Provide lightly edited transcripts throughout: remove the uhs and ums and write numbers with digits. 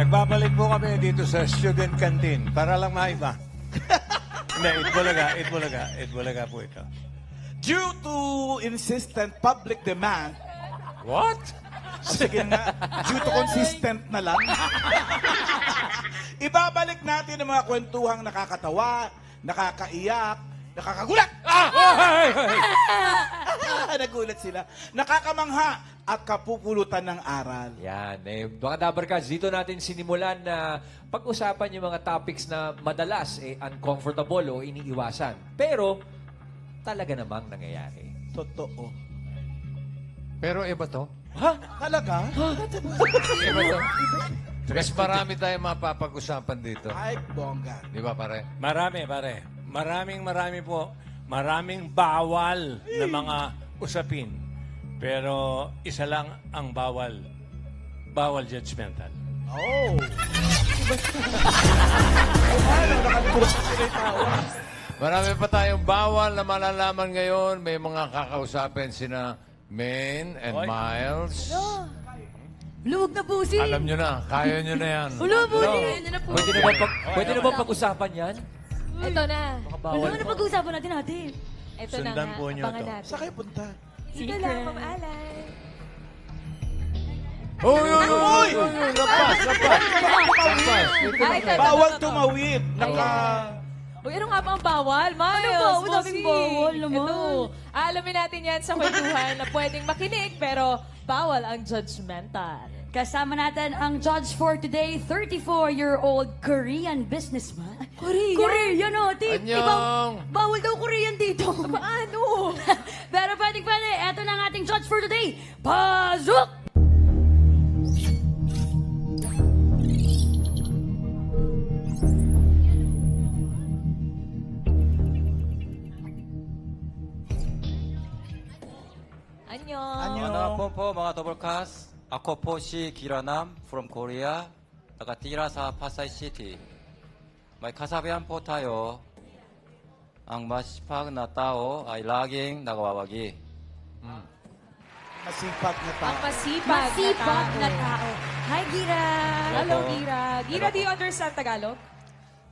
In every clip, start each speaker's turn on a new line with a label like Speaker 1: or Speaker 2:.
Speaker 1: babalik po kami dito sa student canteen para lang maiba. Hindi, Itbulaga po ito.
Speaker 2: Due to insistent public demand,
Speaker 1: What?
Speaker 2: sige nga, due to consistent na lang, ibabalik natin ang mga kwentuhang nakakatawa, nakakaiyak, nakakagulat! Nagulat sila. Nakakamangha at kapupulutan ng aral.
Speaker 3: Yan. Mga Dabarkads, dito natin sinimulan na pag-usapan yung mga topics na madalas uncomfortable o iniiwasan. Pero, talaga namang nangyayari.
Speaker 2: Totoo.
Speaker 4: Pero iba to.
Speaker 3: Ha?
Speaker 2: Talaga?
Speaker 4: Iba to. Mas marami tayong mapapag-usapan dito.
Speaker 2: Ay, bongga.
Speaker 4: Di ba, pare?
Speaker 1: Marami, pare. Marami po. Maraming bawal na mga usapin. Pero isa lang ang bawal. Bawal judgmental.
Speaker 2: Oh.
Speaker 4: Marami pa tayong bawal na malalaman ngayon. May mga kakausapin sina Maine and
Speaker 1: Oy.
Speaker 4: Miles.
Speaker 5: Luwag na pusi.
Speaker 4: Alam nyo na, kaya nyo na yan.
Speaker 5: Ulo, buti. Ano na po?
Speaker 3: Pwede na ba pag-usapan yan?
Speaker 6: Ito na.
Speaker 5: Ano na pag-uusapan natin natin?
Speaker 6: Ito na
Speaker 1: Sundan
Speaker 6: nga.
Speaker 1: po niyo
Speaker 6: Abangan
Speaker 1: to.
Speaker 6: natin.
Speaker 2: Saan kayo punta?
Speaker 6: Dito lang, Ma'am Alay.
Speaker 4: Uy! Lapas!
Speaker 6: Ito,
Speaker 2: Bawal
Speaker 6: ito.
Speaker 2: tumawid.
Speaker 6: Uy, ano nga ba ang bawal? Miles,
Speaker 5: Ano ba? Ang daming
Speaker 6: Bossy.
Speaker 5: bawal naman.
Speaker 6: Ito, alamin natin yan sa kwentuhan na pwedeng makinig pero bawal ang judgmental.
Speaker 5: Kasama natin ang judge for today, 34-year-old Korean businessman. Korean, oh.
Speaker 4: Anyong!
Speaker 5: Bawal daw Korean dito.
Speaker 6: Paano?
Speaker 5: Pero pwede. Eto na ang ating judge for today. Pasok!
Speaker 6: Annyeong.
Speaker 7: Ano po mga Doublecast. Ako po si Giranam from Korea. Nakatira sa Pasay City. May kasabihan po tayo. Ang masipag na tao ay laging nagwawagi.
Speaker 2: Masipag na tao.
Speaker 6: Ang masipag
Speaker 5: na tao. Hi, Gira.
Speaker 6: Hello,
Speaker 7: Opo.
Speaker 6: Gira. Gira, do you understand Tagalog?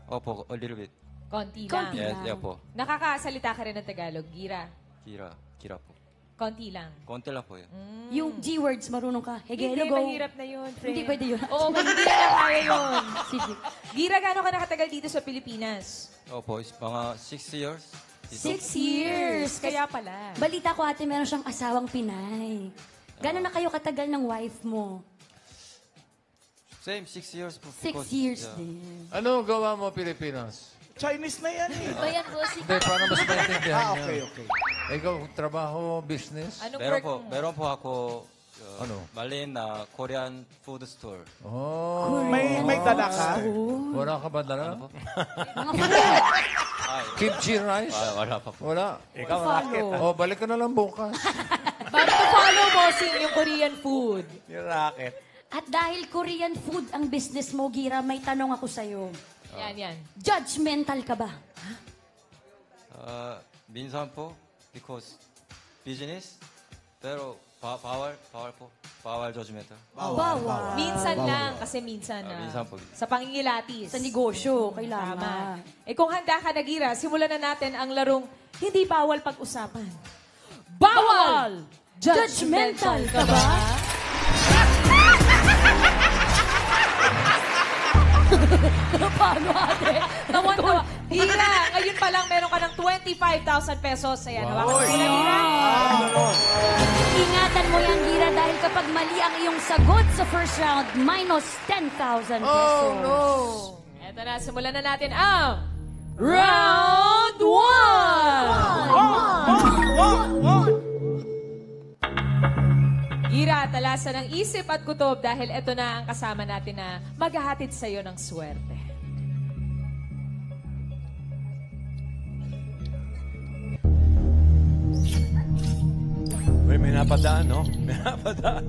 Speaker 7: Opo, a little bit.
Speaker 6: Konti lang.
Speaker 5: Konti.
Speaker 7: Yes,
Speaker 5: lang.
Speaker 7: yeah po.
Speaker 6: Nakakasalita ka rin ng Tagalog, Gira.
Speaker 7: Gira po.
Speaker 6: Konti lang.
Speaker 7: Konti lang po yun.
Speaker 5: Yung G-words, marunong ka. Hege,
Speaker 6: Hindi,
Speaker 5: hello, go.
Speaker 6: mahirap na yun, friend.
Speaker 5: Hindi pwede yun.
Speaker 6: Oo, hindi na kaya yun.
Speaker 5: Sige.
Speaker 6: Gira, gano'n ka nakatagal dito sa Pilipinas?
Speaker 7: Opo, mga 6 years. Dito.
Speaker 5: 6 years.
Speaker 6: Kaya pala.
Speaker 5: Balita ko ate, meron siyang asawang Pinay. Gano'n na kayo katagal ng wife mo?
Speaker 7: Same, 6 years po.
Speaker 5: 6
Speaker 7: because,
Speaker 5: years
Speaker 7: yeah.
Speaker 5: din.
Speaker 4: Ano gawa mo, Pilipinas?
Speaker 2: Chinese na yan eh.
Speaker 5: Bayan ko si...
Speaker 4: Hindi, para mas maintindihan
Speaker 2: Ah,
Speaker 4: niya.
Speaker 2: okay.
Speaker 4: Ikaw, trabaho, business?
Speaker 6: Anong
Speaker 7: Meron
Speaker 6: work
Speaker 7: po,
Speaker 6: mo?
Speaker 7: meron po ako
Speaker 4: Ano?
Speaker 7: malin na Korean food store.
Speaker 4: Oh.
Speaker 2: May dala ka?
Speaker 4: Wala ka ba dala?
Speaker 5: Mga food.
Speaker 4: Kimchi rice?
Speaker 7: Wala pa po.
Speaker 4: Wala.
Speaker 1: Ikaw,
Speaker 5: Follow.
Speaker 4: Oh, balik ka na lang bukas.
Speaker 6: Bago to follow mo, yung Korean food.
Speaker 1: yung racket.
Speaker 5: At dahil Korean food ang business mo, Gira, may tanong ako sa'yo.
Speaker 6: Yan.
Speaker 5: Judgmental ka ba?
Speaker 7: Minsan po, because business, pero power po. Power judgmental.
Speaker 5: Bawal.
Speaker 6: Minsan lang, kasi minsan na.
Speaker 7: Minsan po.
Speaker 6: Sa pangingilatis.
Speaker 5: Sa negosyo,
Speaker 6: Tama.
Speaker 5: kailangan.
Speaker 6: Kung handa ka na, Gira, simulan na natin ang larong hindi bawal pag-usapan. Bawal!
Speaker 5: Judgmental ka ba? Paano ate?
Speaker 6: Tawan-tawa. Gira, ngayon pa lang meron ka ng 25,000 pesos. Ayan, hawakan mo na, Gira.
Speaker 5: Ingatan mo yan, Gira, dahil kapag mali ang iyong sagot sa first round, minus 10,000 pesos.
Speaker 4: Oh, no!
Speaker 6: Eto na, simulan na natin ang Round 1! Gira, talasan ng isip at kutob dahil ito na ang kasama natin na maghahatid sa iyo ng swerte.
Speaker 1: Uy, may napadaan, no? May napadaan.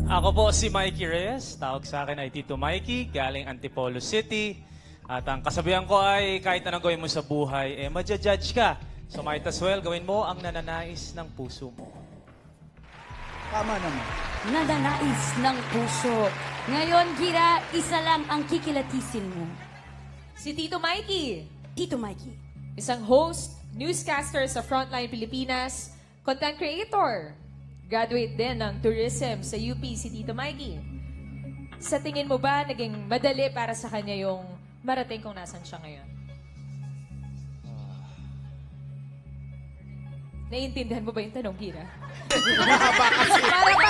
Speaker 8: Ako po si Mikey Reyes. Tawag sa akin ay Tito Mikey, galing Antipolo City. At ang kasabihan ko ay kahit anong gawin mo sa buhay, madja-judge ka. So might as well, gawin mo ang nananais ng puso mo.
Speaker 2: Tama naman.
Speaker 5: Nananais ng puso. Ngayon, Gira, isa lang ang kikilatisin mo.
Speaker 6: Si Tito Mikey.
Speaker 5: Tito Mikey.
Speaker 6: Isang host, newscaster sa Frontline Pilipinas, content creator. Graduate din ng tourism sa UP si Tito Mikey. Sa tingin mo ba naging madali para sa kanya yung marating kung nasan siya ngayon? Naiintindihan mo ba yung tanong, Gira? para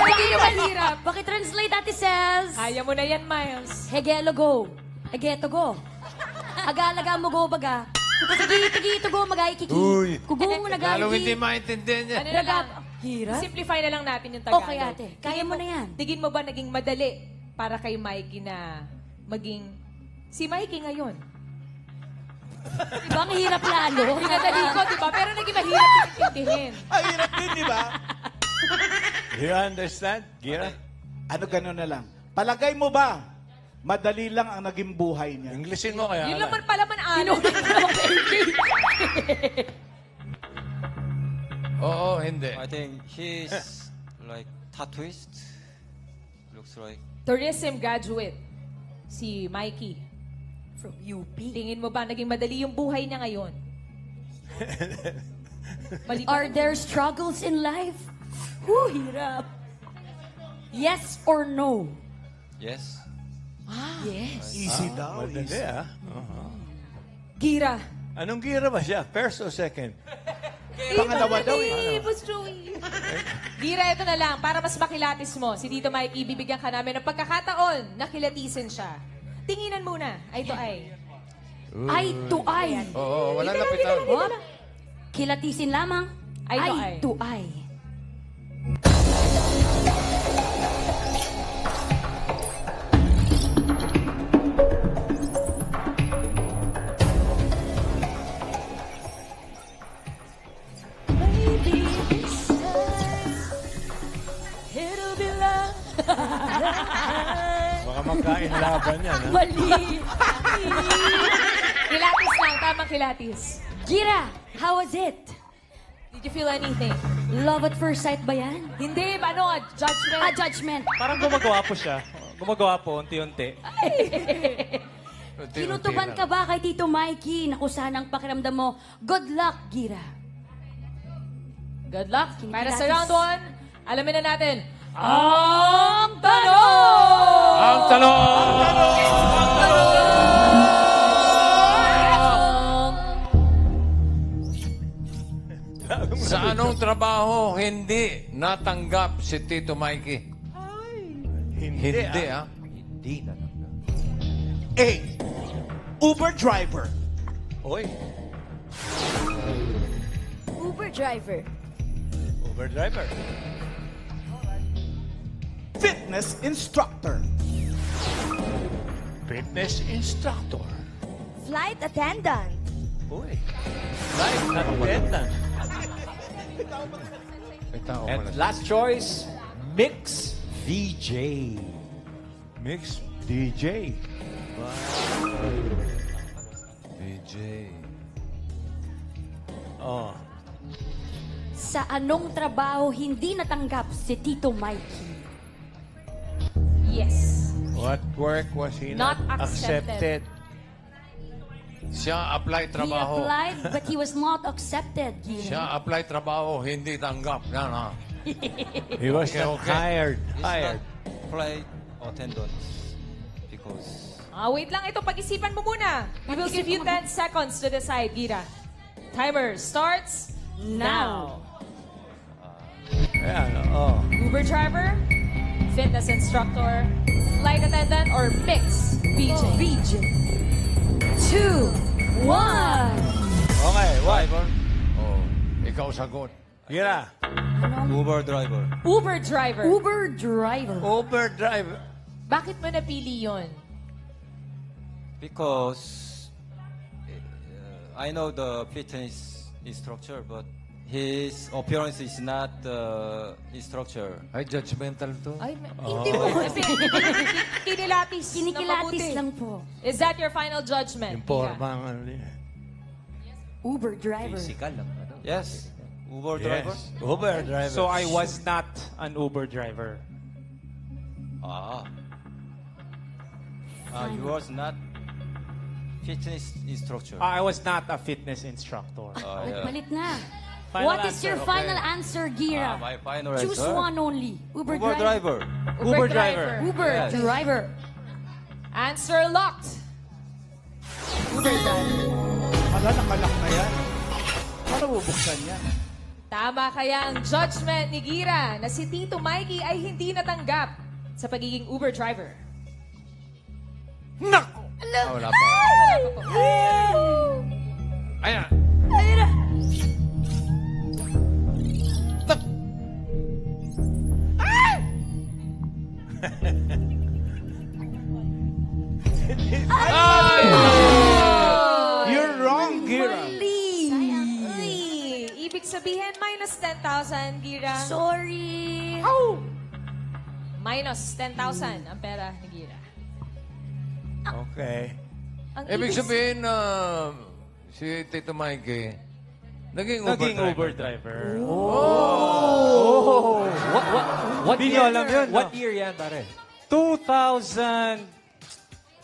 Speaker 6: hindi nyo mahirap.
Speaker 5: Pakitranslate, Ate Cells.
Speaker 6: Kaya mo na yan, Miles.
Speaker 5: Hegelo go. Hegeto go. Agalaga mo go baga. Sige, go magay kiki.
Speaker 1: Uy.
Speaker 5: Kugo mo na
Speaker 4: Lalong hindi
Speaker 5: gay.
Speaker 4: maintindihan niya.
Speaker 6: Ano na lang?
Speaker 5: Hira?
Speaker 6: Simplify na lang natin yung Tagalog.
Speaker 5: Okay, ate. Kaya mo na yan.
Speaker 6: Tingin mo ba naging madali para kay Mikey na maging si Mikey ngayon?
Speaker 5: Diba ang hirap lalo?
Speaker 6: Pinadali ko, di ba? Pero naging mahirap intindihin.
Speaker 2: Ang hirap din, di ba?
Speaker 1: Do you understand, Gira?
Speaker 2: Ano gano'n na lang? Palagay mo ba, madali lang ang naging buhay niya?
Speaker 1: Englishin mo kaya.
Speaker 6: Yun naman pala man ano.
Speaker 4: Oo, hindi.
Speaker 7: I think he's like tattooist. Looks like.
Speaker 6: Tourism graduate, si Mikey.
Speaker 5: From UP.
Speaker 6: Tingin mo ba naging madali yung buhay niya ngayon? Mali ba?
Speaker 5: Are there struggles in life? Woo, hirap. Yes or no?
Speaker 7: Yes.
Speaker 5: Yes.
Speaker 2: Easy daw.
Speaker 1: Madali,
Speaker 2: Easy.
Speaker 1: ah.
Speaker 6: Gira.
Speaker 1: Anong Gira ba siya? First o second?
Speaker 2: Pangalawa daw eh.
Speaker 6: Gira, ito na lang. Para mas makilatis mo, si Tito Mikey, bibigyan ka namin ng pagkakataon na kilatisin siya. Tinginan muna. Eye to eye.
Speaker 5: Eye to eye.
Speaker 4: Oo, wala lapitan.
Speaker 5: Oh, kilatisin lamang.
Speaker 6: Eye to
Speaker 5: Eye
Speaker 6: eye.
Speaker 5: to eye.
Speaker 1: Baka magkain laban yan, ha?
Speaker 5: Mali.
Speaker 6: Kilatis lang. Tamang kilatis.
Speaker 5: Gira, how was it?
Speaker 6: Did you feel anything?
Speaker 5: Love at first sight ba yan?
Speaker 6: Hindi. Ano? Judgment?
Speaker 5: Judgment.
Speaker 8: Parang gumagawa po siya. Gumagawa po, unti-unti.
Speaker 5: Kinutuban ka ba kay Tito Mikey? Naku, sana ang pakiramdam mo. Good luck, Gira.
Speaker 6: Good luck. Para sa
Speaker 5: Kinikilatis.
Speaker 6: round 1, alamin na natin ang tanong!
Speaker 4: Ang talong! Sa anong trabaho hindi natanggap si Tito Mikey? Hindi, ah.
Speaker 3: Hindi na lang.
Speaker 2: A. Uber driver.
Speaker 1: Oy,
Speaker 5: Uber driver.
Speaker 1: Uber driver.
Speaker 2: Fitness instructor.
Speaker 1: Fitness instructor.
Speaker 5: Flight attendant.
Speaker 1: Uy. Flight attendant.
Speaker 4: May tao
Speaker 3: And
Speaker 4: pala.
Speaker 3: last choice, Mix VJ.
Speaker 1: Mix DJ.
Speaker 4: DJ.
Speaker 1: Oh.
Speaker 5: Sa anong trabaho hindi natanggap si Tito Mikey?
Speaker 6: Yes.
Speaker 1: What work was he
Speaker 6: Not
Speaker 1: not,
Speaker 6: accepted.
Speaker 4: Siya apply
Speaker 5: He
Speaker 4: trabaho.
Speaker 5: applied but he was not accepted. Gira.
Speaker 4: Siya apply trabaho, hindi tanggap. Yan, ha?
Speaker 1: He was
Speaker 4: Okay,
Speaker 1: not
Speaker 4: okay.
Speaker 1: hired.
Speaker 7: It's
Speaker 1: Hired.
Speaker 7: not flight attendant because
Speaker 6: Wait lang. Ito, pag-isipan mo muna. We will give you 10 seconds to decide, Gira. Timer starts now.
Speaker 1: Ayan, oh.
Speaker 6: Uber driver, fitness instructor, flight attendant, or mix VJ?
Speaker 5: VJ. 2, 1.
Speaker 1: Okay, what?
Speaker 7: driver,
Speaker 4: Oh, ikaw sagot.
Speaker 1: Gira.
Speaker 7: Uber driver.
Speaker 6: Uber driver.
Speaker 5: Uber driver.
Speaker 1: Uber driver.
Speaker 6: Bakit mo napili yon?
Speaker 7: Because I know the fitness instructor, but his appearance is not the instructor.
Speaker 4: Ay, judgmental to.
Speaker 6: Ay, hindi mo. Kasi kinilatis. ng
Speaker 5: Kinikilatis
Speaker 6: mabuti.
Speaker 5: lang po.
Speaker 6: Is that your final judgment?
Speaker 1: Yung porma ang ano niya.
Speaker 5: Uber driver.
Speaker 3: Physical lang. Ano?
Speaker 7: Yes, Uber driver.
Speaker 1: Yes. Uber driver.
Speaker 8: So I was not an Uber driver.
Speaker 7: Ah, You
Speaker 5: final.
Speaker 7: was not fitness instructor.
Speaker 8: I was not a fitness instructor.
Speaker 5: Palit na.
Speaker 8: Final
Speaker 5: What is
Speaker 8: answer,
Speaker 5: your
Speaker 8: okay.
Speaker 5: final answer, Gira?
Speaker 7: My final
Speaker 5: Choose
Speaker 7: answer.
Speaker 5: one only. Uber,
Speaker 7: Uber driver.
Speaker 8: Uber driver.
Speaker 5: Uber
Speaker 7: Yes.
Speaker 5: driver.
Speaker 6: Answer locked.
Speaker 5: Uber driver.
Speaker 2: Hala, nakalak na yan. Paano bubuksan yan?
Speaker 6: Tama kaya ang judgment ni Gira na si Tito Mikey ay hindi natanggap sa pagiging Uber driver.
Speaker 4: Wala pa. Ayan.
Speaker 5: Ayun na.
Speaker 2: You're wrong, Gira.
Speaker 6: Uy, ibig sabihin minus 10,000, Gira.
Speaker 5: Sorry.
Speaker 6: Minus 10,000 ang pera ni Gira.
Speaker 1: Okay.
Speaker 6: Ang
Speaker 4: Ibig sabihin na si Tito Mikey, naging Uber driver.
Speaker 3: What
Speaker 8: Di nyo alam yun,
Speaker 3: What
Speaker 8: no?
Speaker 3: year yan, pare?
Speaker 8: 2000...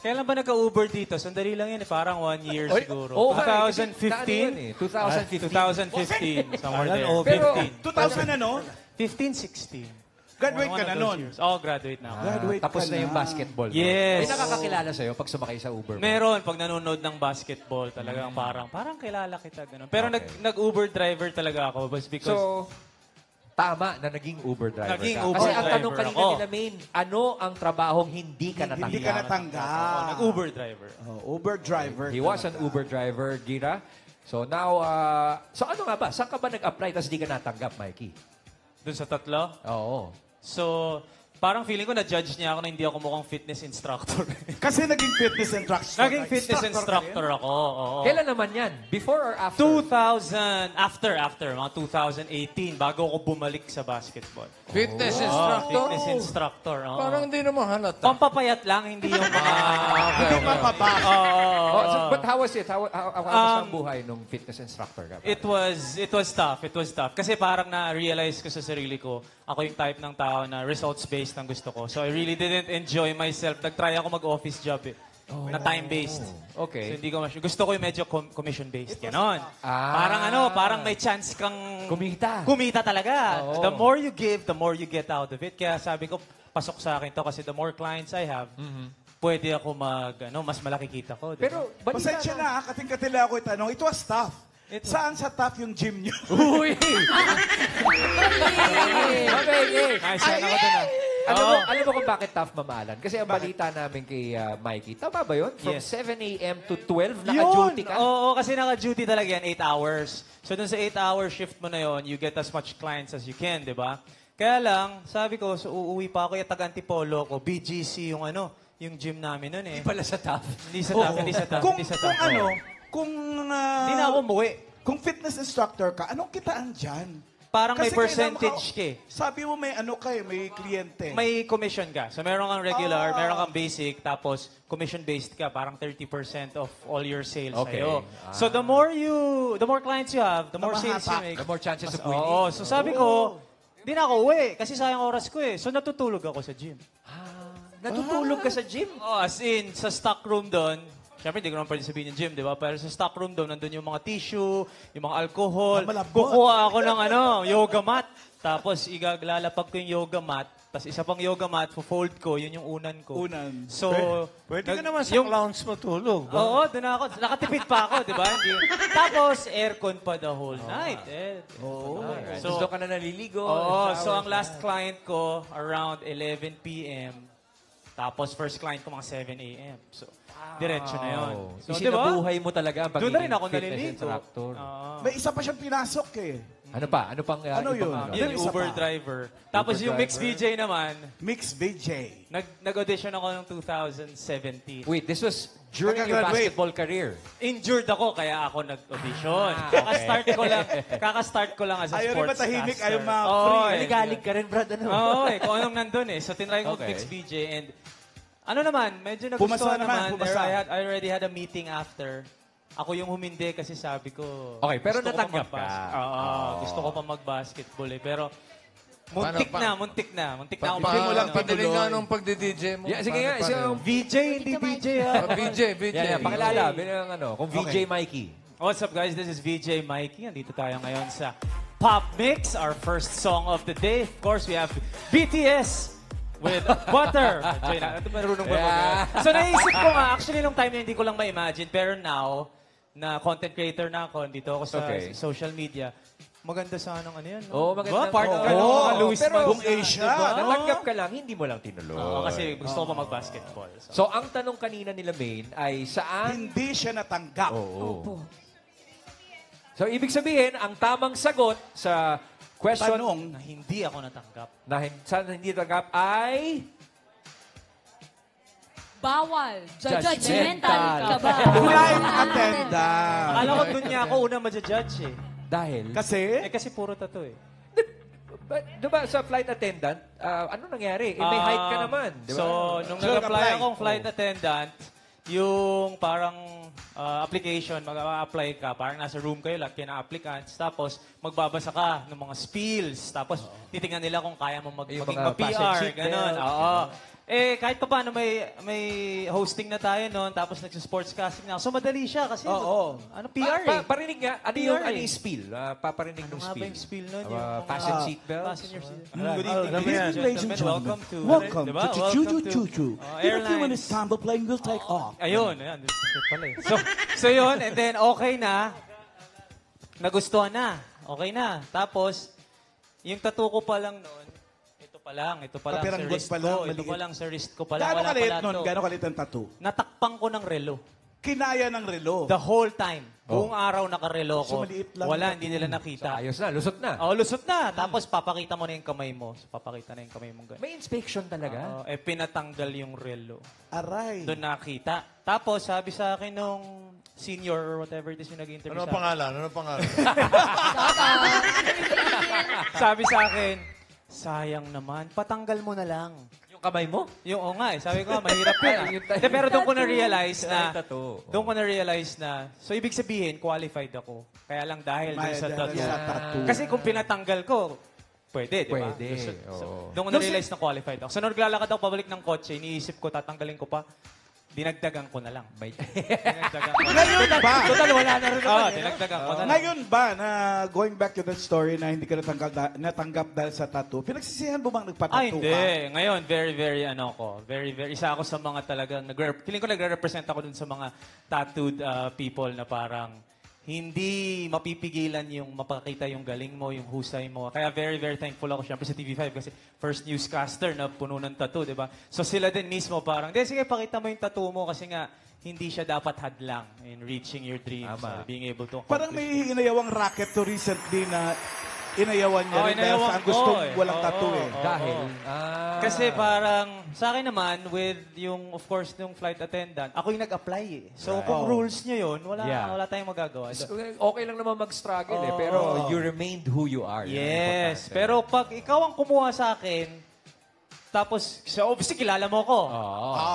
Speaker 8: Kailan ba nagka-Uber dito? Sandali lang yun eh. Parang 1 year siguro.
Speaker 3: Oh,
Speaker 8: 2015?
Speaker 3: 2015.
Speaker 8: 2015. Somewhere there.
Speaker 3: Pero-
Speaker 2: 2000 ano?
Speaker 8: 15, 16.
Speaker 2: Graduate
Speaker 8: One
Speaker 2: ka
Speaker 8: of
Speaker 2: na
Speaker 8: those
Speaker 2: nun.
Speaker 8: years. Oh, graduate na ako.
Speaker 2: Graduate
Speaker 3: Tapos
Speaker 2: ka
Speaker 3: na yung basketball. mo.
Speaker 8: Yes.
Speaker 3: May nakakakilala sa'yo pag sumakay sa Uber mo.
Speaker 8: Meron, pag nanonood ng basketball, talagang parang kilala kita. Ganun. Pero
Speaker 3: Okay.
Speaker 8: nag-Uber driver talaga ako. Was because...
Speaker 3: So, tama na naging Uber driver
Speaker 8: Naging
Speaker 3: ka.
Speaker 8: Uber
Speaker 3: Kasi ang tanong
Speaker 8: driver
Speaker 3: kanina
Speaker 8: ako.
Speaker 3: nila, Main, ano ang trabahong hindi ka natanggap?
Speaker 2: Hindi ka natanggap.
Speaker 8: nag-Uber driver.
Speaker 2: Oh, Uber driver.
Speaker 3: He was an Uber driver, Gira. So now, so ano nga ba? Saan ka ba nag-apply tapos di ka natanggap, Mikey?
Speaker 8: Doon sa tatlo.
Speaker 3: Oo.
Speaker 8: So, parang feeling ko na-judge niya ako na hindi ako mukhang fitness instructor.
Speaker 2: Kasi naging fitness instructor.
Speaker 8: Naging fitness instructor ako. Oo.
Speaker 3: Kailan naman yan? Before or after?
Speaker 8: 2000, after, mga 2018, bago ako bumalik sa basketball.
Speaker 4: Fitness
Speaker 8: Oh,
Speaker 4: instructor?
Speaker 8: fitness instructor. oo.
Speaker 4: Parang hindi naman halata.
Speaker 8: Pampapayat lang, hindi yung mga...
Speaker 2: Hindi mapaba.
Speaker 3: Oh, so, but how was it? How was ang buhay nung fitness instructor ka?
Speaker 8: It was tough. It was tough. Kasi parang na-realize ko sa sarili ko, ako yung type ng tao na results-based ang gusto ko. So I really didn't enjoy myself. Nag-try ako mag-office job eh. Na time-based.
Speaker 3: Okay.
Speaker 8: So hindi ko gusto ko yung medyo commission-based. Ganon. Parang may chance kang... Kumita talaga.
Speaker 3: Oo.
Speaker 8: The more you give, the more you get out of it. Kaya sabi ko, pasok sa akin to kasi the more clients I have, pwede ako mas malaki kita ko. Diba?
Speaker 3: Pero, balita
Speaker 2: Pasensya na, kating-katila ako itanong. It was tough. Saan sa tough yung gym niyo?
Speaker 3: Uy!
Speaker 8: Nice yan ako dun ah.
Speaker 3: Alam mo kung bakit tough mamahalan? Kasi ang balita namin kay Mikey, tama ba yun? From
Speaker 8: Yes.
Speaker 3: 7 a.m. to 12, naka-duty ka?
Speaker 8: Oo, kasi naka-duty talaga yan, 8 hours. So dun sa 8-hour shift mo na yon, you get as much clients as you can, di ba? Kaya lang, sabi ko, so uuwi pa ako, yung taga-Antipolo ko, BGC yung yung gym namin nun eh.
Speaker 3: Pala sa tough.
Speaker 8: Hindi sa tough, hindi sa tough,
Speaker 2: Kung
Speaker 8: hindi sa tough.
Speaker 2: Hindi
Speaker 8: Hindi na ako umuwi.
Speaker 2: Kung fitness instructor ka, anong kitaan dyan?
Speaker 8: Parang may
Speaker 2: Kasi
Speaker 8: percentage ka eh.
Speaker 2: Sabi mo may may kliyente.
Speaker 8: May commission ka. So meron kang regular, meron kang basic, tapos commission-based ka, parang 30% of all your sales
Speaker 3: Okay.
Speaker 8: sa'yo. So the more clients you have, the more sales you make.
Speaker 3: The more chances of winning.
Speaker 8: Oo. So sabi ko, hindi na ako uwi kasi sayang oras ko eh. So natutulog ako sa gym.
Speaker 3: Natutulog ka sa gym?
Speaker 8: Oh, as in, sa stock room doon, syempre, hindi ko naman pwede sabihin yung gym, di ba? Pero sa stock room doon, nandun yung mga tissue, yung mga alcohol.
Speaker 2: Malambot.
Speaker 8: Kukuha ako ng yoga mat. Tapos, igaglalapag ko yung yoga mat. Tapos, isa pang yoga mat, fold ko, yun yung unan ko.
Speaker 2: Unan.
Speaker 8: So,
Speaker 1: Pwede ka naman sa clowns matulog.
Speaker 8: Oo, doon ako. Nakatipid pa ako, di ba? Tapos, aircon pa the whole night.
Speaker 3: Alright.
Speaker 8: So,
Speaker 3: Gusto ka na naliligo.
Speaker 8: Oo, so
Speaker 3: shower.
Speaker 8: ang last client ko, around 11 p.m. Tapos, first client ko, mga 7 a.m. So, diretso na yun. So, di ba?
Speaker 3: Isinabuhay mo talaga ang
Speaker 8: Doon na rin
Speaker 3: pagiging
Speaker 8: ako
Speaker 3: fitness
Speaker 8: naliligo.
Speaker 3: instructor.
Speaker 2: May isa pa siyang pinasok eh.
Speaker 3: Ano pa? Ano pang...
Speaker 2: Ano yun?
Speaker 3: ibang-
Speaker 8: Yun yung
Speaker 2: Isa
Speaker 8: Uber
Speaker 2: pa.
Speaker 8: driver. Tapos yung mixed VJ naman,
Speaker 2: Mix VJ.
Speaker 8: nag-audition ako ng 2017.
Speaker 3: Wait, this was during your
Speaker 2: Pagka-graduate.
Speaker 3: basketball career.
Speaker 8: Injured ako, kaya ako nag-audition. Kaka-start ko lang as a
Speaker 2: Ayaw rin
Speaker 8: sports
Speaker 2: matahimik,
Speaker 8: caster.
Speaker 2: ayaw mga
Speaker 8: Oo,
Speaker 2: free.
Speaker 8: eh.
Speaker 3: Naligalig ka rin, Brad. Ano?
Speaker 8: Oo, kung anong nandun eh. So, tinry ko
Speaker 3: Okay.
Speaker 8: mixed VJ and ano naman, medyo
Speaker 2: Pumasa
Speaker 8: nagustuhan
Speaker 2: naman,
Speaker 8: naman.
Speaker 2: pumasa.
Speaker 8: I already had a meeting after. Ako yung humindi kasi sabi ko...
Speaker 3: Okay, pero
Speaker 8: gusto ko pa
Speaker 3: natanggap ka.
Speaker 8: Oo, gusto ko pa mag-basketball eh. Pero Muntik
Speaker 4: Paano,
Speaker 8: na. Muntik na ako.
Speaker 2: Hindi mo lang
Speaker 4: Padiling
Speaker 2: tinuloy.
Speaker 4: nga nung pagdi-DJ mo.
Speaker 3: Yeah, sige nga, isang
Speaker 8: VJ, hindi DJ ha.
Speaker 4: VJ.
Speaker 3: Yeah, pakilala. Bilang kung VJ Mikey.
Speaker 8: What's up guys, this is VJ Mikey. Andito tayo ngayon sa Pop Mix, our first song of the day. Of course, we have BTS with Butter. Marunong ba mag- So naisip ko nga, actually nung time na hindi ko lang ma-imagine, pero now, na content creator na ako, dito ako sa social media, maganda sana ng ano yan. No?
Speaker 3: Oo, maganda.
Speaker 8: Part
Speaker 3: Oo.
Speaker 8: ka ng mga Luis
Speaker 3: Pero
Speaker 8: Mag-
Speaker 2: Kung Asia,
Speaker 8: Diba?
Speaker 3: Natanggap ka lang, hindi mo lang tinuloy.
Speaker 8: Oo, kasi gusto ko pa mag-basketball. So.
Speaker 3: So, ang tanong kanina nila, Maine, ay saan?
Speaker 2: Hindi siya natanggap.
Speaker 3: Oo. So, ibig sabihin, ang tamang sagot sa question
Speaker 2: Tanong,
Speaker 8: Na hindi ako natanggap.
Speaker 3: na saan hindi natanggap ay...
Speaker 6: Bawal.
Speaker 5: Judgmental ka ba?
Speaker 2: flight attendant.
Speaker 8: Akala ko dun niya ako una ma-judge eh.
Speaker 3: Dahil...
Speaker 8: Kasi puro tattoo eh.
Speaker 3: Diba sa flight attendant, ano nangyari? May height ka naman, di ba?
Speaker 8: So, nung
Speaker 2: So,
Speaker 8: nag-apply
Speaker 2: nag-apply.
Speaker 8: akong flight attendant, yung parang application, mag-apply ka, parang nasa room kayo, lahat kayo na applicants, tapos magbabasa ka ng mga spills, tapos titingnan nila kung kaya mo
Speaker 3: Yung
Speaker 8: maging
Speaker 3: mga
Speaker 8: ma-PR,
Speaker 3: passenger seat
Speaker 8: gano'n.
Speaker 3: belt.
Speaker 8: Oo. Eh, kahit pa paano, may hosting na tayo noon, tapos nagsa-sportscasting na ako. So, madali siya kasi,
Speaker 2: Oo.
Speaker 8: ano, PR eh.
Speaker 3: Parinig nga, ano
Speaker 8: PR
Speaker 3: yung,
Speaker 8: eh.
Speaker 3: ano yung spiel? Paparinig
Speaker 8: Ano
Speaker 3: ng
Speaker 8: nga ba
Speaker 3: spiel.
Speaker 8: yung spiel nun?
Speaker 3: Fasten seatbelt?
Speaker 8: Passenger seat.
Speaker 2: Good
Speaker 8: Good
Speaker 2: evening,
Speaker 8: evening,
Speaker 2: ladies and gentlemen.
Speaker 8: Welcome to...
Speaker 2: Welcome
Speaker 8: Diba?
Speaker 2: to Choo Choo Choo Choo. In a few
Speaker 8: Airlines.
Speaker 2: minutes time, the plane will take off.
Speaker 8: Ayun, ayan. Pala eh. So yun, and then okay na. Nagustuhan na. Okay na. Tapos, yung tattoo ko pa lang noon, ito pa lang sa
Speaker 2: Papiranggot
Speaker 8: wrist
Speaker 2: pa lang,
Speaker 8: ko. Ito
Speaker 2: maliit.
Speaker 8: pa lang sa wrist ko pa lang.
Speaker 2: Gaano
Speaker 8: Wala
Speaker 2: kalit
Speaker 8: pala
Speaker 2: nun?
Speaker 8: to.
Speaker 2: Gaano kalit ang tattoo?
Speaker 8: Natakpang ko ng relo.
Speaker 2: Kinaya ng relo.
Speaker 8: The whole time. Buong araw nakarelo
Speaker 2: So,
Speaker 8: ko.
Speaker 2: maliit lang.
Speaker 8: Wala, hindi nila nakita.
Speaker 3: Ayos na, lusot na.
Speaker 8: Oh, lusot na. Tapos papakita mo na yung kamay mo. So, papakita na yung kamay mo.
Speaker 3: May inspection talaga.
Speaker 8: Pinatanggal yung relo.
Speaker 2: Aray.
Speaker 8: Doon nakita. Tapos sabi sa akin nung senior or whatever it is yung nag-interview
Speaker 4: Ano
Speaker 8: sa akin.
Speaker 4: pangalan? Ano pangalan?
Speaker 8: Sabi sa akin, sayang naman, patanggal mo na lang.
Speaker 3: Yung kamay mo?
Speaker 8: Yung, oo nga eh, sabi ko nga, mahirap yun.
Speaker 3: Ay, yung
Speaker 8: Hindi, pero doon ko na-realize na,
Speaker 3: tattoo.
Speaker 8: doon ko na-realize na, so ibig sabihin, qualified ako. Kaya lang dahil doon sa
Speaker 2: Dahil
Speaker 8: tattoo.
Speaker 2: sa tattoo.
Speaker 8: Kasi kung pinatanggal ko, pwede, di ba?
Speaker 3: Pwede, oo.
Speaker 8: Doon ko na-realize na qualified ako. So, nung naglalakad ako pabalik ng kotse, iniisip ko, tatanggalin ko pa, dinagdagan ko na lang. Dinagdagan ko na lang.
Speaker 2: Ngayon ba?
Speaker 3: Total, wala na rin
Speaker 8: Oo,
Speaker 3: naman.
Speaker 8: dinagdagan ko na lang.
Speaker 2: Ngayon ba na going back to that story na hindi ka natanggap dahil sa tattoo, pinagsisihan mo bang nagpatattoo
Speaker 8: Hindi.
Speaker 2: ka?
Speaker 8: Ngayon, very, isa ako sa mga talagang, feeling ko nagre-represent ako dun sa mga tattooed people na parang hindi mapipigilan yung mapakita yung galing mo, yung husay mo. Kaya very thankful ako syempre sa TV5 kasi first newscaster na puno ng tattoo, di ba? So sila din mismo parang, sige, pakita mo yung tattoo mo kasi nga hindi siya dapat hadlang in reaching your dreams, being able to accomplish.
Speaker 2: Parang may inayawang racket to recently na inayawan niya rin dahil
Speaker 8: inayawan
Speaker 2: sa ang gustong
Speaker 8: ko eh.
Speaker 2: walang
Speaker 8: Oo,
Speaker 2: tattoo eh.
Speaker 8: oo.
Speaker 3: Dahil,
Speaker 8: Kasi parang, sa akin naman, with yung, of course, yung flight attendant, ako yung nag-apply eh. So, kung rules nyo yun, wala tayong magagawa.
Speaker 3: okay lang naman mag-struggle eh, pero you remained who you are. Yan ang
Speaker 8: Yes.
Speaker 3: importante.
Speaker 8: Pero pag ikaw ang kumuha sa akin, tapos, so obviously, kilala mo ko.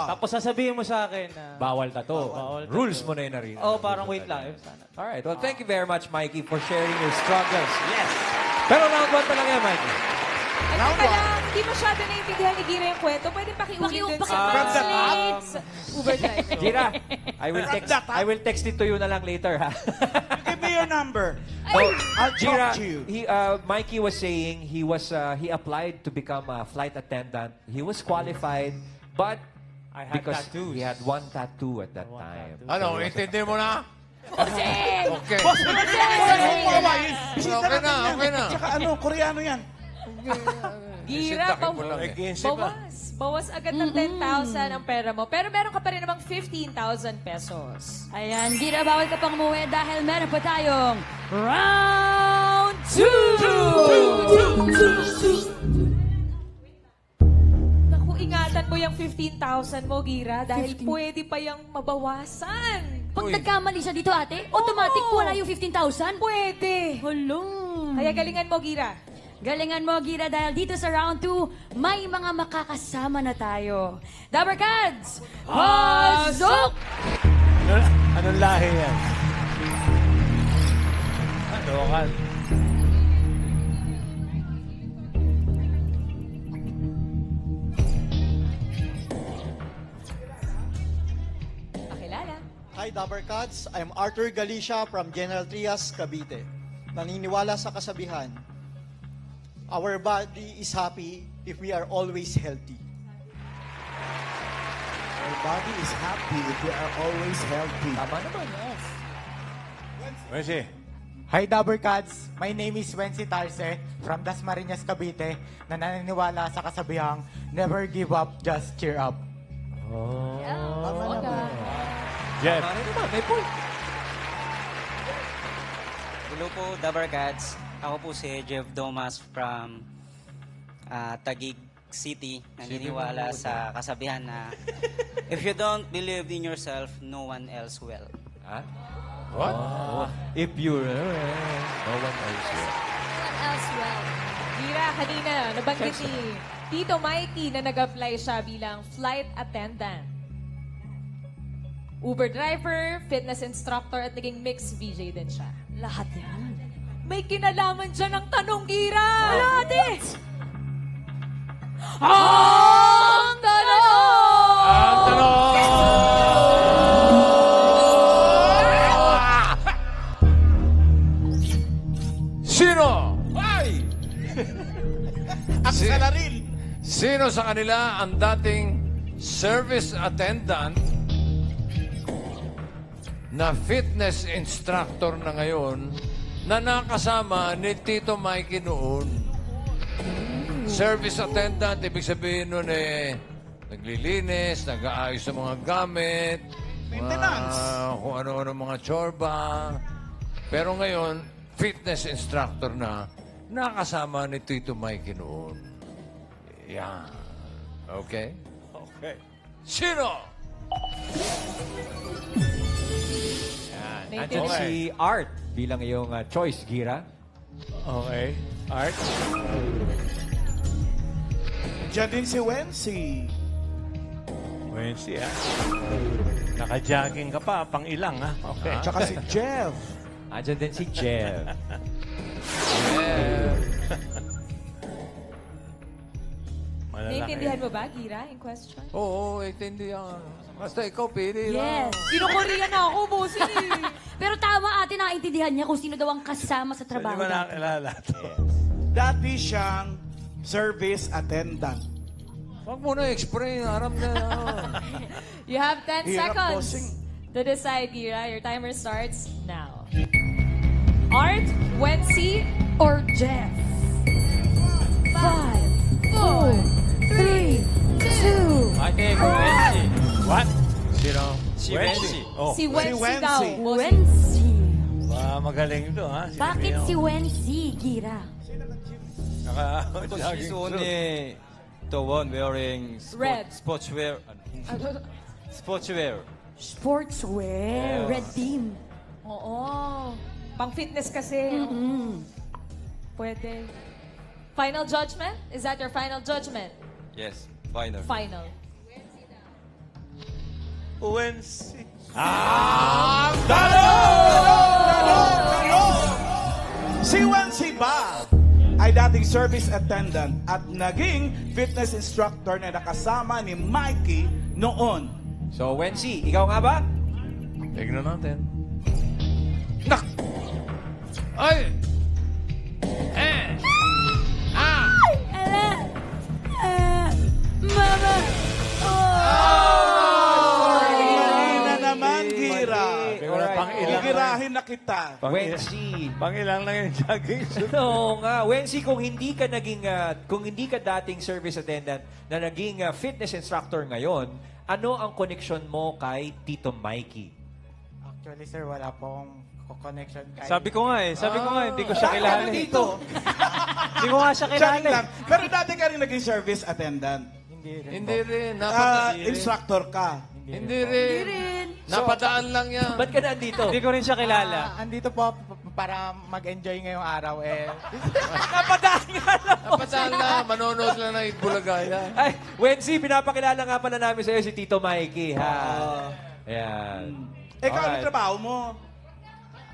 Speaker 8: Tapos sasabihin mo sa akin na,
Speaker 3: Bawal tattoo.
Speaker 8: Bawal tattoo.
Speaker 3: Rules mo na yun na rin.
Speaker 8: parang wait lang. Sana.
Speaker 3: Alright, well, thank you very much, Mikey, for sharing your struggles. Yes! Pero round 1 pa lang yan, Mikey.
Speaker 6: Ay, teka lang, hindi masyado naintindihan ni Gira yung kwento. Pwede pakiulit din sa
Speaker 5: Paki-translate.
Speaker 6: Uber driver.
Speaker 3: Gira, I will text it to you na lang later, ha?
Speaker 2: Give me your number.
Speaker 3: So,
Speaker 2: I'll
Speaker 3: Gira,
Speaker 2: talk to you.
Speaker 3: Mikey was saying he applied to become a flight attendant. He was qualified, but
Speaker 8: I had
Speaker 3: because
Speaker 8: tattoos.
Speaker 3: he had one tattoo at that time.
Speaker 4: Ano, intindi mo na?
Speaker 5: Bossing!
Speaker 4: Okay.
Speaker 2: Boss, bisita
Speaker 4: Okay na,
Speaker 2: natin yan.
Speaker 4: okay na.
Speaker 2: Tsaka Koreano yan.
Speaker 6: Gira,
Speaker 4: Sitakin mo lang.
Speaker 6: bawas agad ng 10,000 ang pera mo. Pero meron ka pa rin namang 15,000 pesos.
Speaker 5: Ayan, Gira, bawal ka pang umuwi dahil meron pa tayong round 2!
Speaker 6: Naku, ingatan mo yung 15,000 mo, Gira, dahil pwede pa yung mabawasan.
Speaker 5: Pag nagkamali siya dito, ate, automatic wala yung 15,000?
Speaker 6: Pwede.
Speaker 5: Hulong.
Speaker 6: Kaya galingan mo, Gira.
Speaker 5: Galingan mo, Gira, dahil dito sa round 2, may mga makakasama na tayo. Dabarkads, pasok!
Speaker 1: Anong lahi yan?
Speaker 8: Local.
Speaker 9: Hi, Dabarkads. I'm Arthur Galicia from General Trias, Cavite. Naniniwala sa kasabihan, our body is happy if we are always healthy.
Speaker 2: Our body is happy if we are always healthy.
Speaker 3: Tama naman.
Speaker 1: Wensi.
Speaker 10: Hi, Dabarkads. My name is Wensi Tarse from Dasmariñas, Cavite, na naniniwala sa kasabihang, never give up, just cheer up.
Speaker 1: Jeff.
Speaker 3: Tama naman. May point.
Speaker 11: Hello po, Dabarkads. Ako po si Jeff Domas from Taguig City. Naniniwala sa kasabihan na if you don't believe in yourself, no one else will.
Speaker 3: Ha?
Speaker 4: What?
Speaker 3: If you're... no one else will.
Speaker 6: Elsewhere. Gira, kanina, nabanggit ni Tito Mikey na nag-apply siya bilang flight attendant. Uber driver, fitness instructor, at naging mixed VJ din siya.
Speaker 5: Lahat yan.
Speaker 6: May kinalaman dyan ang tanong, Gira!
Speaker 5: Wala, ate!
Speaker 6: Ang tanong!
Speaker 4: Ang tanong! Sino?
Speaker 2: Ay! Ang
Speaker 4: Si-
Speaker 2: salarin!
Speaker 4: Sino sa kanila ang dating service attendant na fitness instructor na ngayon na nakasama ni Tito Mikey noon? Service attendant, ibig sabihin nun naglilinis, nag-aayos ng mga gamit,
Speaker 2: Maintenance.
Speaker 4: kung ano-ano mga chorba. Pero ngayon, fitness instructor na nakasama ni Tito Mikey noon. Yan. Okay?
Speaker 1: Okay.
Speaker 4: Sino?
Speaker 3: Nandiyan
Speaker 6: Okay.
Speaker 3: si Art bilang iyong choice, Gira.
Speaker 1: Okay. Art.
Speaker 2: Diyan din si Wensi.
Speaker 1: Wensi, ah. Naka-jogging ka pa, pang ilang, ha? Okay.
Speaker 2: Tsaka si Jeff.
Speaker 3: Andiyan din si Jeff.
Speaker 1: Malalaki.
Speaker 6: Naintindihan mo ba, Gira, in question?
Speaker 4: Oo, intindihan. Basta ikaw, pili lang.
Speaker 5: Yes.
Speaker 6: Kino-Korean na ako, bossing eh.
Speaker 5: Pero tama, ate, nakaintindihan niya kung sino daw ang kasama sa
Speaker 1: Hindi
Speaker 5: trabaho.
Speaker 1: ba
Speaker 5: dati.
Speaker 1: nakakilala to?
Speaker 2: Dati siyang service attendant.
Speaker 4: Huwag mo na explain. Aram na yan.
Speaker 6: You have 10
Speaker 2: Hirap,
Speaker 6: seconds
Speaker 2: bossing.
Speaker 6: to decide, Gira. Your timer starts now. Art, Wensi,
Speaker 5: Or Jeff. 5, 4, 3, 2.
Speaker 7: My name is Wensi.
Speaker 1: What? Sino?
Speaker 7: Si Wensi.
Speaker 1: Oh.
Speaker 6: si Wensi
Speaker 2: Wensi.
Speaker 6: daw. bossing.
Speaker 5: Wensi.
Speaker 1: Magaling to, ha?
Speaker 5: Bakit si Wensi, Gira?
Speaker 7: She's only the one wearing
Speaker 6: Red.
Speaker 7: sportswear. Sportswear.
Speaker 5: Sportswear. Red team.
Speaker 6: Oo. Pang-fitness kasi.
Speaker 5: Mm.
Speaker 6: Pwede. Final judgment? Is that your final judgment?
Speaker 7: Yes, final.
Speaker 6: Final.
Speaker 1: Wensi.
Speaker 2: Si Wensi ba ay dating service attendant at naging fitness instructor na nakasama ni Mikey noon.
Speaker 3: So, Wensi, ikaw nga ba?
Speaker 4: Tignan natin. Nak! Ay!
Speaker 5: Mama!
Speaker 2: Mali na naman, Gira.
Speaker 3: Alright.
Speaker 2: Gigirahin na kita.
Speaker 3: Wensi.
Speaker 1: Pang ilang lang yung jogging suit.
Speaker 3: Oo nga. Wensi, kung hindi ka dating service attendant na naging fitness instructor ngayon, ano ang connection mo kay Tito Mikey?
Speaker 10: Actually, sir, wala pong connection kay...
Speaker 8: Sabi ko nga, hindi ko siya kilala.
Speaker 2: Ano dito?
Speaker 8: Hindi ko nga siya kilala.
Speaker 2: Charing lang. Pero dati ka rin naging service attendant.
Speaker 10: Hindi rin
Speaker 4: Hindi
Speaker 10: po.
Speaker 4: rin.
Speaker 2: Instructor ka.
Speaker 4: Hindi rin. Napadaan lang yan.
Speaker 3: Ba't ka nandito?
Speaker 8: Hindi ko rin siya kilala.
Speaker 10: Andito po para mag-enjoy ngayong araw.
Speaker 4: Napadaan lang. Manonood lang ng Itbulagaya.
Speaker 3: Ay, Wensi, pinapakilala nga pala namin sa'yo si Tito Mikey, ha? Ayan.
Speaker 2: Ikaw, ano
Speaker 3: Alright.
Speaker 2: trabaho mo?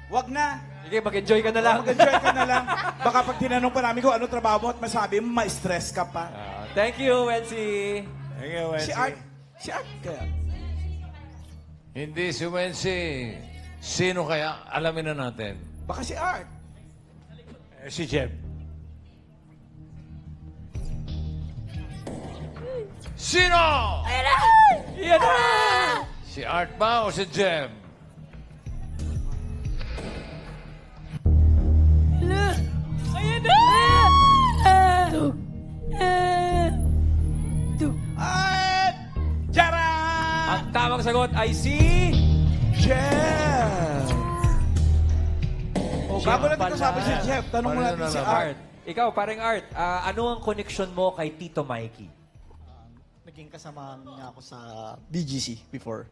Speaker 2: Wag na.
Speaker 3: Sige, mag-enjoy ka na lang.
Speaker 2: Mag-enjoy ka na lang. Baka pag tinanong pa namin kung ano trabaho mo at masabi mo, ma-stress ka pa.
Speaker 3: Thank you, Wensi.
Speaker 1: Thank you, Wensi.
Speaker 2: Si Art ka.
Speaker 4: Hindi si Wency. Sino kaya? Alamin na natin.
Speaker 2: Baka si Art.
Speaker 1: Si Jeb.
Speaker 4: Sino?
Speaker 5: Yan na!
Speaker 4: Si Art ba o si Jem?
Speaker 5: Ayan na!
Speaker 2: At Charan!
Speaker 3: Ang tamang sagot ay si...
Speaker 2: Jeff! Oh, bago natin kasabi si Jeff, tanong mo natin si Art.
Speaker 3: Ikaw, parang Art, ano ang connection mo kay Tito Mikey?
Speaker 9: Naging kasama niya ako sa BGC before.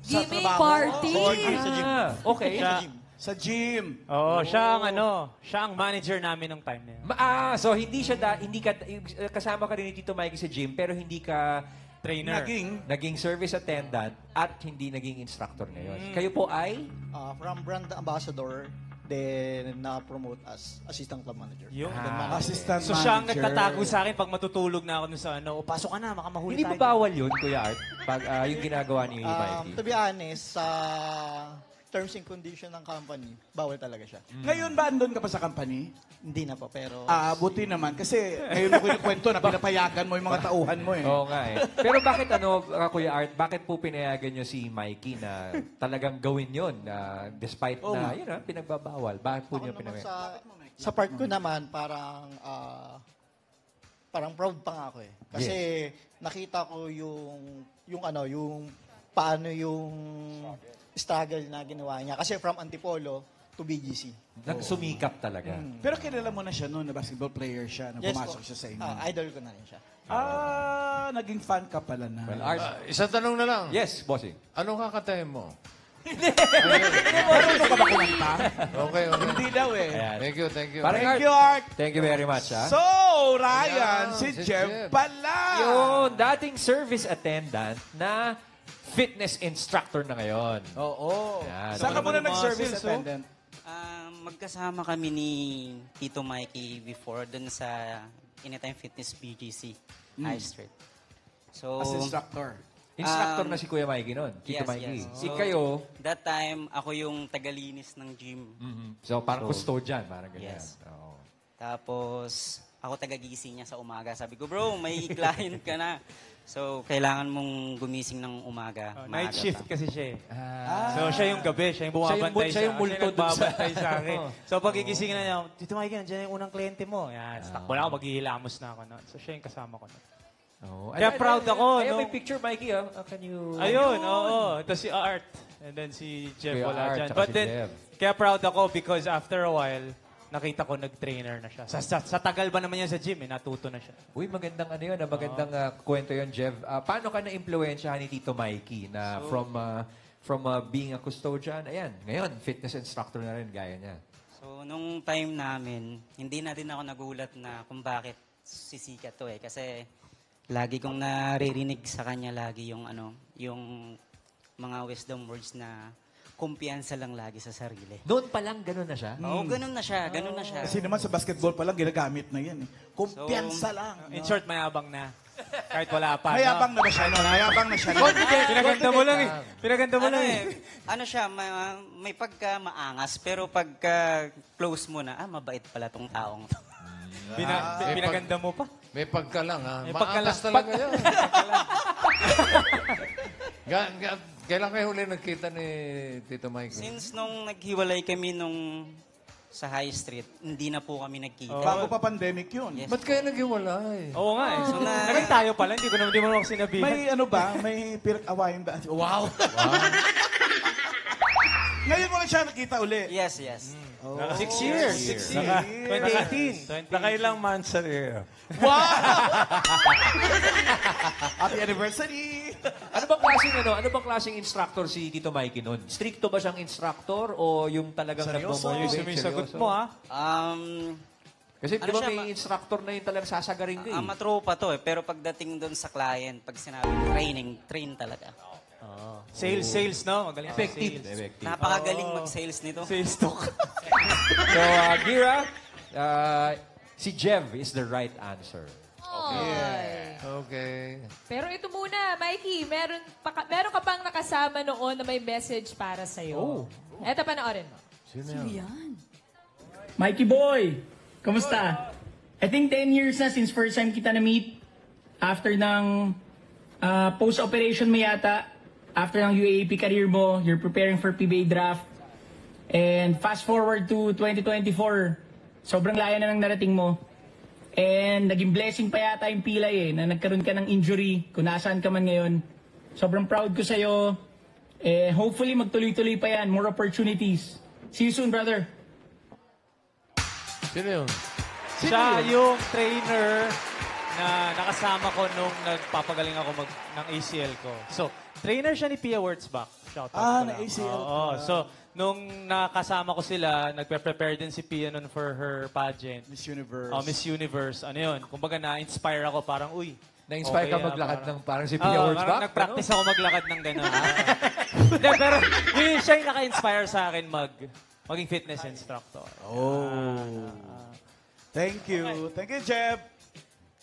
Speaker 5: Gaming
Speaker 2: trabaho?
Speaker 5: party!
Speaker 9: Sa gym.
Speaker 3: Okay.
Speaker 9: Sa gym.
Speaker 2: Sa gym.
Speaker 8: Oo, siya ang manager namin ng time na yun.
Speaker 3: So hindi siya hindi ka kasama ka rin ni Tito Mikey sa gym pero hindi ka
Speaker 8: Trainer.
Speaker 3: naging service attendant at hindi naging instructor ngayon. Kayo po ay
Speaker 9: From brand ambassador, then na-promote as assistant club manager.
Speaker 8: Yung
Speaker 2: Assistant
Speaker 8: So siya ang
Speaker 2: manager.
Speaker 8: nagtatago sa akin pag matutulog na ako dun sa pasok ka na, makamahuli
Speaker 3: hindi
Speaker 8: tayo.
Speaker 3: ba bawal yun, Kuya Art? Pag yung ginagawa ni Mikey.
Speaker 9: To be honest, sa terms and condition ng company, bawal talaga siya.
Speaker 2: Ngayon ba andun ka pa sa company?
Speaker 9: Hindi na po, pero...
Speaker 2: Buti naman. Kasi ngayon mo kinikwento na pinapayagan mo yung mga tauhan mo eh.
Speaker 3: Oo nga eh. Pero bakit Kuya Art, bakit po pinayagan nyo si Mikey na talagang gawin yun despite na, pinagbabawal? Bakit po nyo
Speaker 9: Ako naman
Speaker 3: pinayagan?
Speaker 9: sa part ko naman, parang proud pa nga ako eh. Kasi nakita ko yung paano yung struggle na ginawa niya. Kasi from Antipolo to BGC.
Speaker 3: Nagsumikap talaga.
Speaker 2: Pero kilala mo na siya noon na basketball player siya, na pumasok
Speaker 9: po.
Speaker 2: siya sa inyo.
Speaker 9: Idol ko na rin siya.
Speaker 2: Naging fan ka pala na.
Speaker 3: Well, Art,
Speaker 4: Isang tanong na lang.
Speaker 3: yes, bossing.
Speaker 4: Anong kakatayin mo?
Speaker 2: Marunong ka ba kumanta?
Speaker 4: Okay.
Speaker 2: Hindi daw eh.
Speaker 3: Ayan.
Speaker 4: Thank you.
Speaker 3: Parang
Speaker 2: Thank
Speaker 3: Art,
Speaker 2: you, Art.
Speaker 3: thank you very much, ha?
Speaker 2: So, Ryan,
Speaker 4: Ayan,
Speaker 2: si
Speaker 4: si
Speaker 2: Jeff
Speaker 4: Jeff.
Speaker 2: pala.
Speaker 3: Yung dating service attendant na fitness instructor na ngayon.
Speaker 2: Oo.
Speaker 3: Yan.
Speaker 2: Saan ka muna
Speaker 8: Mga
Speaker 2: nag-service
Speaker 8: muscles,
Speaker 2: attendant?
Speaker 11: Magkasama kami ni Tito Mikey before dun sa Anytime Fitness BGC, High Street. So,
Speaker 2: As instructor.
Speaker 3: Instructor na si Kuya Mikey noon, Tito
Speaker 11: yes,
Speaker 3: Mikey.
Speaker 11: yes.
Speaker 3: Si kayo,
Speaker 11: that time, ako yung tagalinis ng gym.
Speaker 3: so parang custodian, parang ganyan.
Speaker 11: Yes.
Speaker 3: Oo.
Speaker 11: Tapos, ako tagagising niya sa umaga. Sabi ko, bro, may client ka na. So, kailangan mong gumising ng umaga.
Speaker 8: Night
Speaker 11: maaga
Speaker 8: shift
Speaker 11: pa.
Speaker 8: kasi siya eh. So siya yung gabi, siya yung bumabantay
Speaker 3: siya yung multo dun sa-
Speaker 8: nagbabantay sa akin. So pag gigising na niya, Tito Mikey, nandiyan yung unang kliyente mo. Yan, takbo na ako, maghihilamos na ako. No? So siya yung kasama ko. No?
Speaker 3: Oh.
Speaker 8: Kaya proud ako,
Speaker 3: Ayun,
Speaker 8: no?
Speaker 3: may picture, Mikey, can you...
Speaker 8: Ayun, oo. Ito si Art. And then si Jeff
Speaker 3: Kuya
Speaker 8: wala
Speaker 3: Art,
Speaker 8: dyan.
Speaker 3: tsaka
Speaker 8: But
Speaker 3: si
Speaker 8: then,
Speaker 3: Jeff.
Speaker 8: kaya proud ako because after a while, nakita ko nag-trainer na siya. Sa tagal ba naman niya sa gym, natuto na siya.
Speaker 3: Uy, magandang magandang kwento yun, Jeff. Paano ka na-impluensyahan ni Tito Mikey na from being a custodian, ayan, ngayon, fitness instructor na rin, gaya niya.
Speaker 11: So, nung time namin, hindi na din ako nagulat na kung bakit sisikat to eh. Kasi, lagi kong naririnig sa kanya lagi yung mga wisdom words na kumpiyansa lang lagi sa sarili.
Speaker 3: Noon pa lang, gano'n na siya?
Speaker 11: Oo, ganun na siya.
Speaker 2: Kasi naman sa basketball pa lang, ginagamit na yan eh. Kumpiyansa lang.
Speaker 8: In short, mayabang na. Kahit wala pa.
Speaker 2: Mayabang na ba siya? No? Mayabang na siya. No?
Speaker 8: Pinaganda mo lang eh. Pinaganda mo lang eh.
Speaker 11: Ano siya, may pagka maangas, pero pagka close mo na, mabait pala tong taong to.
Speaker 8: Pinaganda mo pa.
Speaker 4: May pagka lang, ha?
Speaker 8: May pagka
Speaker 4: Maangas
Speaker 8: lang.
Speaker 4: talaga yun. Kailan kayo huli nagkita ni Tito Mikey?
Speaker 11: Since nung naghiwalay kami sa High Street, hindi na po kami nagkita.
Speaker 2: Bago pa pandemic yun.
Speaker 11: Yes
Speaker 4: Ba't kayo naghiwalay?
Speaker 8: Oo nga eh.
Speaker 11: So,
Speaker 8: Naging tayo pala, hindi mo naman sinabihan.
Speaker 2: May ano ba? May pinag-awayan ba? Wow! Ngayon mo lang siya nakita uli.
Speaker 11: Yes.
Speaker 8: 6 years. 2018.
Speaker 1: Nakailang months sa year.
Speaker 2: Wow! Happy anniversary!
Speaker 3: Ano bang klaseng instructor si Tito Mikey noon? Stricto ba siyang instructor o yung talagang nagmo-motivate?
Speaker 8: Yung sagot mo ha.
Speaker 3: Kasi di ba
Speaker 11: siya,
Speaker 3: may instructor na yung talagang sasagaring ka eh.
Speaker 11: Matropa to eh, pero pagdating doon sa client, pag sinabi train talaga.
Speaker 8: Sales, no? Magaling sa
Speaker 3: Effective.
Speaker 8: sales.
Speaker 11: Napakagaling mag-sales nito.
Speaker 8: Sales talk.
Speaker 3: So, Gira, si Jev is the right answer.
Speaker 4: Okay.
Speaker 6: Pero ito muna, Mikey, meron ka pang nakasama noon na may message para sa'yo. Eto, panoorin mo.
Speaker 4: Sino yan?
Speaker 12: Mikey boy, kamusta? I think 10 years na since first time kita na-meet. After ng post-operation mo yata, after ng UAAP career mo, you're preparing for PBA draft. And fast forward to 2024, sobrang laya na ng narating mo. And naging blessing pa yata yung pilay na nagkaroon ka ng injury kung nasaan ka man ngayon. Sobrang proud ko sa'yo. Hopefully magtuloy-tuloy pa yan, more opportunities. See you soon, brother.
Speaker 4: Sino yun?
Speaker 8: Siya yung trainer na nakasama ko nung nagpapagaling ako ng ACL ko. So, trainer siya ni Pia Wurtzbach. Shout out
Speaker 2: na ACL.
Speaker 8: Oo. So, nung nakasama ko sila, nagpe-prepare din si Pia nun for her pageant.
Speaker 2: Miss Universe.
Speaker 8: Oh, Miss Universe. Ano yun? Kumbaga na-inspire ako parang, uy.
Speaker 3: Na-inspire ka maglakad ng parang si Pia Wurtzbach?
Speaker 8: Parang nag-practice ako maglakad ng gano'n. Hindi, pero yun, siya yung naka-inspire sa akin maging fitness instructor.
Speaker 2: Thank you. Thank you, Jeb.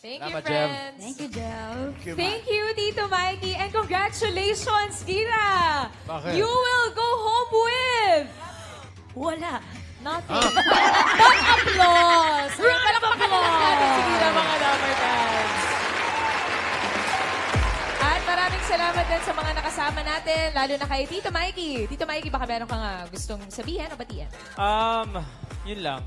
Speaker 6: Thank you,
Speaker 3: Salamat, Jev.
Speaker 6: friends.
Speaker 5: Thank you, Jeff.
Speaker 6: Thank you, Tito Mikey. And congratulations, Gira!
Speaker 4: Bakit?
Speaker 6: You will go home with...
Speaker 5: Wala.
Speaker 6: Nothing. But applause! Palakpakan na lang natin si Gira, mga Dabarkads. At maraming salamat din sa mga nakasama natin, lalo na kay Tito Mikey. Tito Mikey, baka meron kang gustong sabihin o batian?
Speaker 8: Yun lang.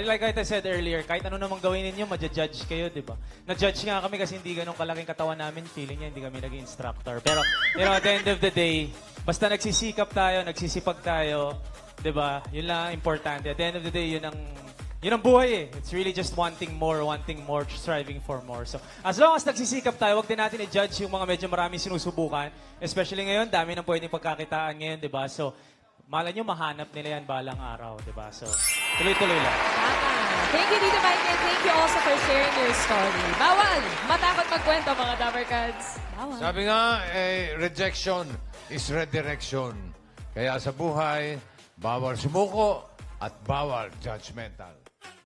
Speaker 8: Like I said earlier, kahit ano namang gawin ninyo, madja-judge kayo, di ba? Na-judge nga kami kasi hindi ganun kalaking katawan namin. Feeling niya, hindi kami naging instructor. Pero, at the end of the day, basta nagsisikap tayo, nagsisipag tayo, di ba? Yun lang ang importante. At the end of the day, yun ang buhay eh. It's really just wanting more, striving for more. So, as long as nagsisikap tayo, wag din natin i-judge yung mga medyo maraming sinusubukan. Especially ngayon, dami nang pwedeng pagkakitaan ngayon, di ba? So, malay nyo, mahanap nila yan balang araw, di ba? So, tuloy-tuloy lang.
Speaker 6: Thank you, Tito Mike, and thank you also for sharing your story. Bawal! Matakot magkwento, mga Dabarkads. Bawal.
Speaker 4: Sabi nga, rejection is redirection. Kaya sa buhay, bawal sumuko at bawal judgmental.